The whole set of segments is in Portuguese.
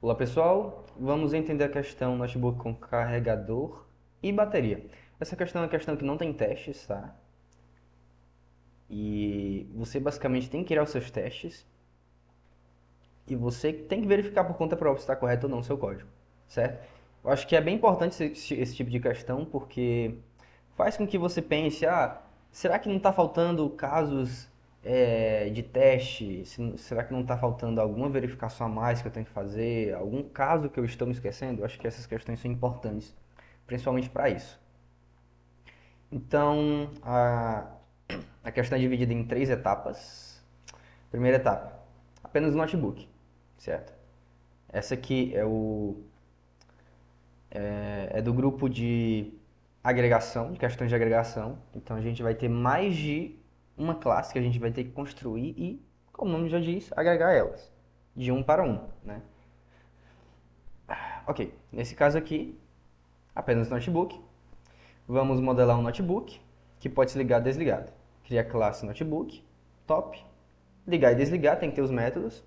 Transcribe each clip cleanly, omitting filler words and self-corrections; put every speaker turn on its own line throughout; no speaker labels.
Olá pessoal, vamos entender a questão notebook com carregador e bateria. Essa questão é uma questão que não tem testes, tá? E você basicamente tem que criar os seus testes e você tem que verificar por conta própria se está correto ou não o seu código, certo? Eu acho que é bem importante esse tipo de questão porque faz com que você pense, será que não está faltando casos de teste? Será que não está faltando alguma verificação a mais que eu tenho que fazer? Algum caso que eu estou me esquecendo? Eu acho que essas questões são importantes, principalmente para isso. Então, a questão é dividida em três etapas. Primeira etapa, apenas o notebook, certo? Essa aqui é do grupo de agregação, de questões de agregação. Então a gente vai ter mais de uma classe que a gente vai ter que construir e, como o nome já diz, agregar elas de um para um, né? Ok, nesse caso aqui, apenas notebook. Vamos modelar um notebook que pode ser ligado e desligado. Cria a classe notebook, top. Ligar e desligar, tem que ter os métodos.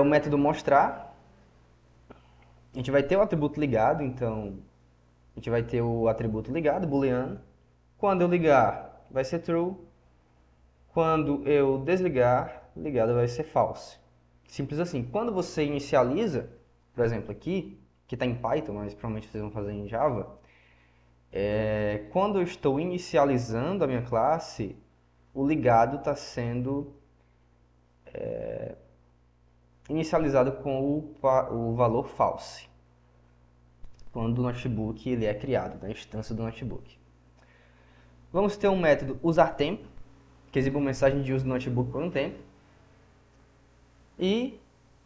O método mostrar, a gente vai ter o atributo ligado, então a gente vai ter o atributo ligado, booleano. Quando eu ligar, vai ser true. Quando eu desligar, ligado vai ser false. Simples assim. Quando você inicializa, por exemplo aqui, que está em Python, mas provavelmente vocês vão fazer em Java, quando eu estou inicializando a minha classe, o ligado está sendo inicializado com o valor false. Quando o notebook ele é criado, na instância do notebook. Vamos ter um método usarTempo, que exibe uma mensagem de uso do notebook por um tempo. E,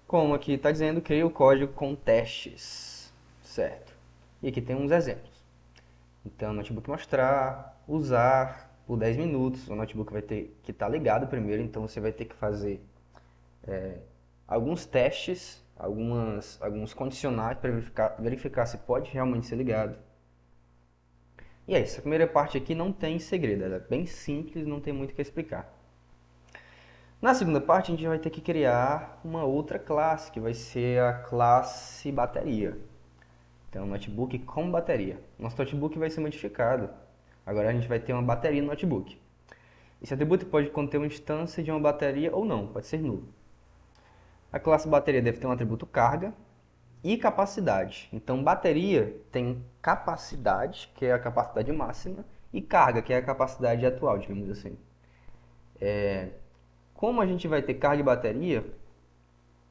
como aqui está dizendo, cria o código com testes, certo? E aqui tem uns exemplos. Então, notebook mostrar, usar por 10 minutos. O notebook vai ter que estar ligado primeiro, então você vai ter que fazer alguns testes, alguns condicionais para verificar se pode realmente ser ligado. E é isso, a primeira parte aqui não tem segredo, ela é bem simples, não tem muito o que explicar. Na segunda parte, a gente vai ter que criar uma outra classe, que vai ser a classe bateria. Então, notebook com bateria. Nosso notebook vai ser modificado. Agora a gente vai ter uma bateria no notebook. Esse atributo pode conter uma instância de uma bateria ou não, pode ser nulo. A classe bateria deve ter um atributo carga e capacidade. Então, bateria tem capacidade, que é a capacidade máxima, e carga, que é a capacidade atual, digamos assim. Como a gente vai ter carga e bateria,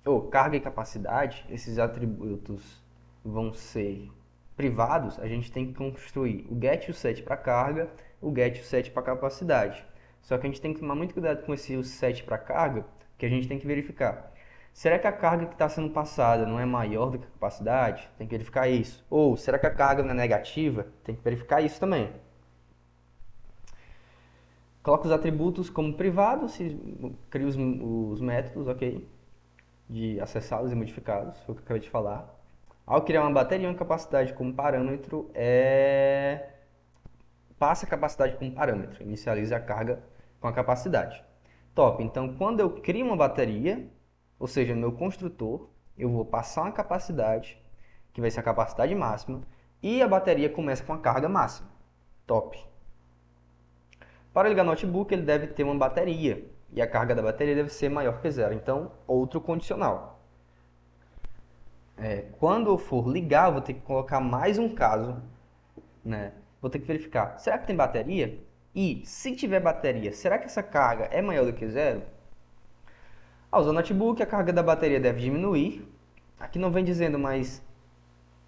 ou carga e capacidade, esses atributos vão ser privados, a gente tem que construir o get e o set para carga, o get e o set para capacidade. Só que a gente tem que tomar muito cuidado com esse set para carga, que a gente tem que verificar. Será que a carga que está sendo passada não é maior do que a capacidade? Tem que verificar isso. Ou será que a carga não é negativa? Tem que verificar isso também. Coloca os atributos como privados, cria os métodos, ok? De acessá-los e modificá-los, foi o que eu acabei de falar. Ao criar uma bateria e uma capacidade como parâmetro, passa a capacidade como parâmetro, inicializa a carga com a capacidade. Top, então quando eu crio uma bateria, ou seja, no meu construtor, eu vou passar uma capacidade, que vai ser a capacidade máxima, e a bateria começa com a carga máxima. Top. Para ligar o notebook, ele deve ter uma bateria, e a carga da bateria deve ser maior que zero. Então, outro condicional. Quando eu for ligar, eu vou ter que colocar mais um caso, né? Vou ter que verificar, será que tem bateria? E, se tiver bateria, será que essa carga é maior do que zero? Ao usar o notebook, a carga da bateria deve diminuir. Aqui não vem dizendo, mas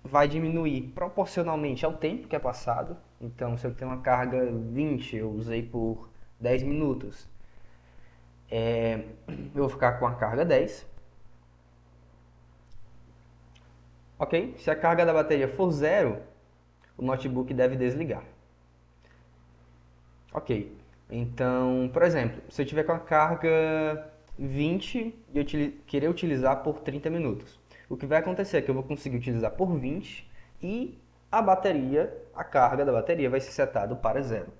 vai diminuir proporcionalmente ao tempo que é passado. Então, se eu tenho uma carga 20, eu usei por 10 minutos, eu vou ficar com a carga 10. Ok? Se a carga da bateria for zero, o notebook deve desligar. Ok. Então, por exemplo, se eu tiver com a carga 20 e eu querer utilizar por 30 minutos, o que vai acontecer é que eu vou conseguir utilizar por 20 e a carga da bateria vai ser setado para zero.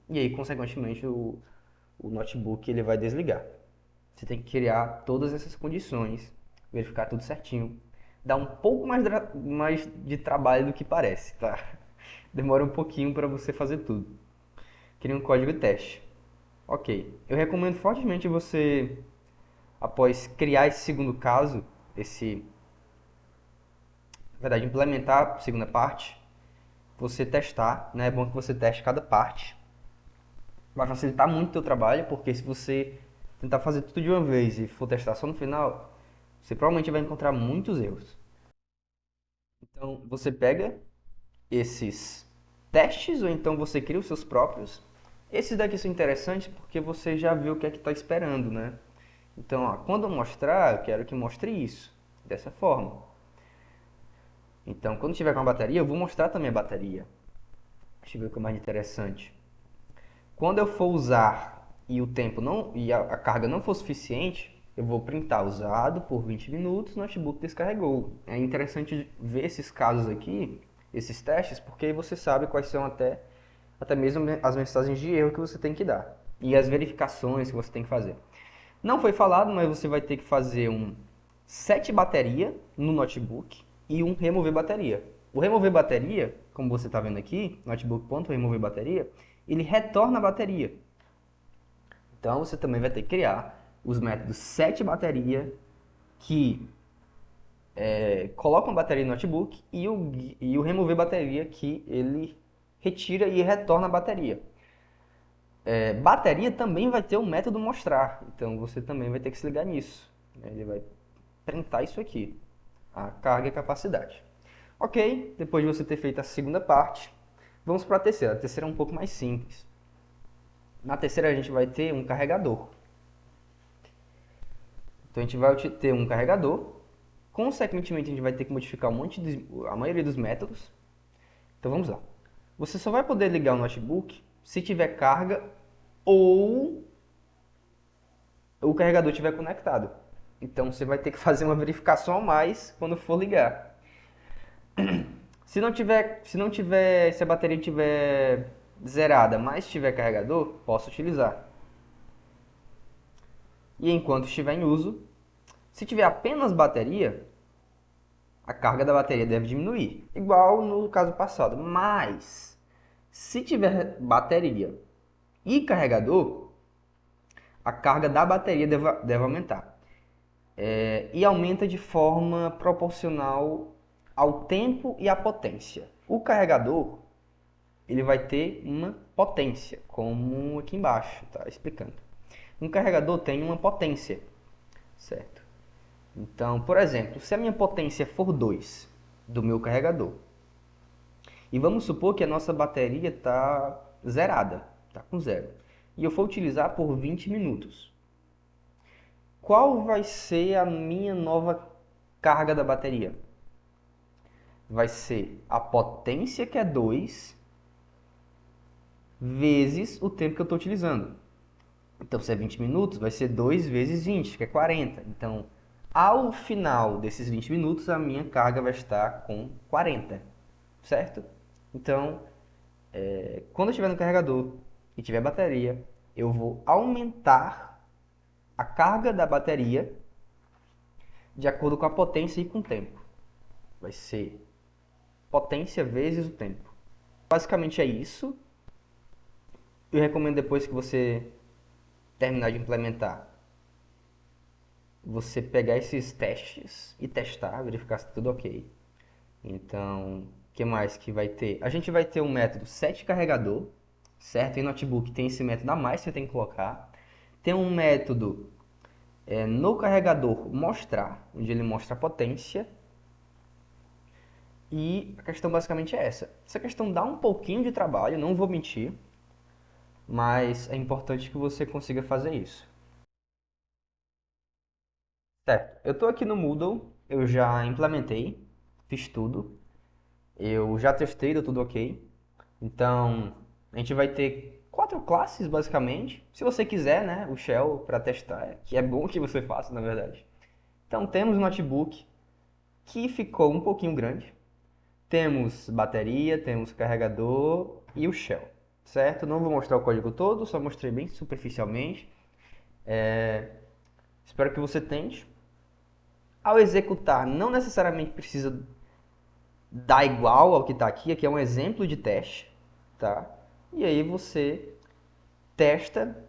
E aí, consequentemente, o notebook ele vai desligar. Você tem que criar todas essas condições verificar tudo certinho. Dá um pouco mais de trabalho do que parece, tá? Demora um pouquinho para você fazer tudo. Cria um código de teste. Ok. Eu recomendo fortemente você, após criar esse segundo caso, na verdade, implementar a segunda parte, você testar, né? É bom que você teste cada parte. Vai facilitar muito o teu trabalho, porque se você tentar fazer tudo de uma vez e for testar só no final, você provavelmente vai encontrar muitos erros. Então, você pega esses testes ou então você cria os seus próprios. Esses daqui são interessantes porque você já viu o que é que está esperando, né? Então, ó, quando eu mostrar, eu quero que mostre isso, dessa forma. Então, quando tiver com a bateria, eu vou mostrar também a bateria. Deixa eu ver o que é mais interessante. Quando eu for usar e o tempo não e a carga não for suficiente, eu vou printar usado por 20 minutos, o notebook descarregou. É interessante ver esses casos aqui, esses testes, porque aí você sabe quais são até mesmo as mensagens de erro que você tem que dar e as verificações que você tem que fazer. Não foi falado, mas você vai ter que fazer um set bateria no notebook e um remover bateria. O remover bateria, como você está vendo aqui, notebook.remover bateria, ele retorna a bateria. Então você também vai ter que criar os métodos set bateria que colocam a bateria no notebook e o remover bateria que ele retira e retorna a bateria. Bateria também vai ter um método mostrar, então você também vai ter que se ligar nisso. Ele vai printar isso aqui, a carga e a capacidade. Ok, depois de você ter feito a segunda parte, vamos para a terceira. A terceira é um pouco mais simples. Na terceira a gente vai ter um carregador. Então a gente vai ter um carregador. Consequentemente a gente vai ter que modificar a maioria dos métodos. Então vamos lá. Você só vai poder ligar o notebook se tiver carga ou o carregador estiver conectado. Então você vai ter que fazer uma verificação a mais quando for ligar. Se a bateria estiver zerada, mas tiver carregador, posso utilizar. E enquanto estiver em uso, se tiver apenas bateria, a carga da bateria deve diminuir, igual no caso passado. Mas se tiver bateria e carregador, a carga da bateria deve aumentar. E aumenta de forma proporcional ao tempo e à potência. O carregador ele vai ter uma potência, como aqui embaixo, tá explicando. Um carregador tem uma potência, certo? Então, por exemplo, se a minha potência for 2 do meu carregador, e vamos supor que a nossa bateria está zerada, está com zero, e eu for utilizar por 20 minutos, qual vai ser a minha nova carga da bateria? Vai ser a potência, que é 2, vezes o tempo que eu estou utilizando. Então, se é 20 minutos, vai ser 2 vezes 20, que é 40. Então, ao final desses 20 minutos, a minha carga vai estar com 40, certo? Então, quando eu estiver no carregador e tiver bateria, eu vou aumentar a carga da bateria de acordo com a potência e com o tempo. Vai ser potência vezes o tempo. Basicamente é isso. Eu recomendo depois que você terminar de implementar, você pegar esses testes e testar, verificar se tudo ok. Então, o que mais que vai ter? A gente vai ter um método set carregador, certo? Em notebook tem esse método a mais que você tem que colocar. Tem um método no carregador mostrar, onde ele mostra a potência. E a questão basicamente é essa. Essa questão dá um pouquinho de trabalho, não vou mentir, mas é importante que você consiga fazer isso. Certo, eu estou aqui no Moodle, eu já implementei, fiz tudo, eu já testei, deu tudo ok. Então, a gente vai ter 4 classes basicamente, se você quiser, né, o Shell para testar, que é bom que você faça, na verdade. Então, temos o notebook, que ficou um pouquinho grande. Temos bateria, temos carregador e o Shell, certo? Não vou mostrar o código todo, só mostrei bem superficialmente. Espero que você tente. Ao executar, não necessariamente precisa dar igual ao que está aqui. Aqui é um exemplo de teste, tá? E aí você testa,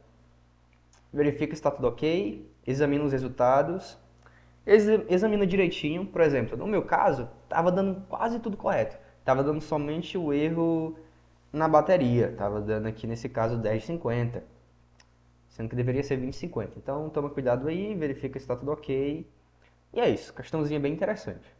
verifica se está tudo ok, examina os resultados, examina direitinho. Por exemplo, no meu caso, estava dando quase tudo correto. Estava dando somente o erro na bateria. Estava dando aqui, nesse caso, 10,50, sendo que deveria ser 20,50. Então, toma cuidado aí, verifica se está tudo ok. E é isso, questãozinha bem interessante.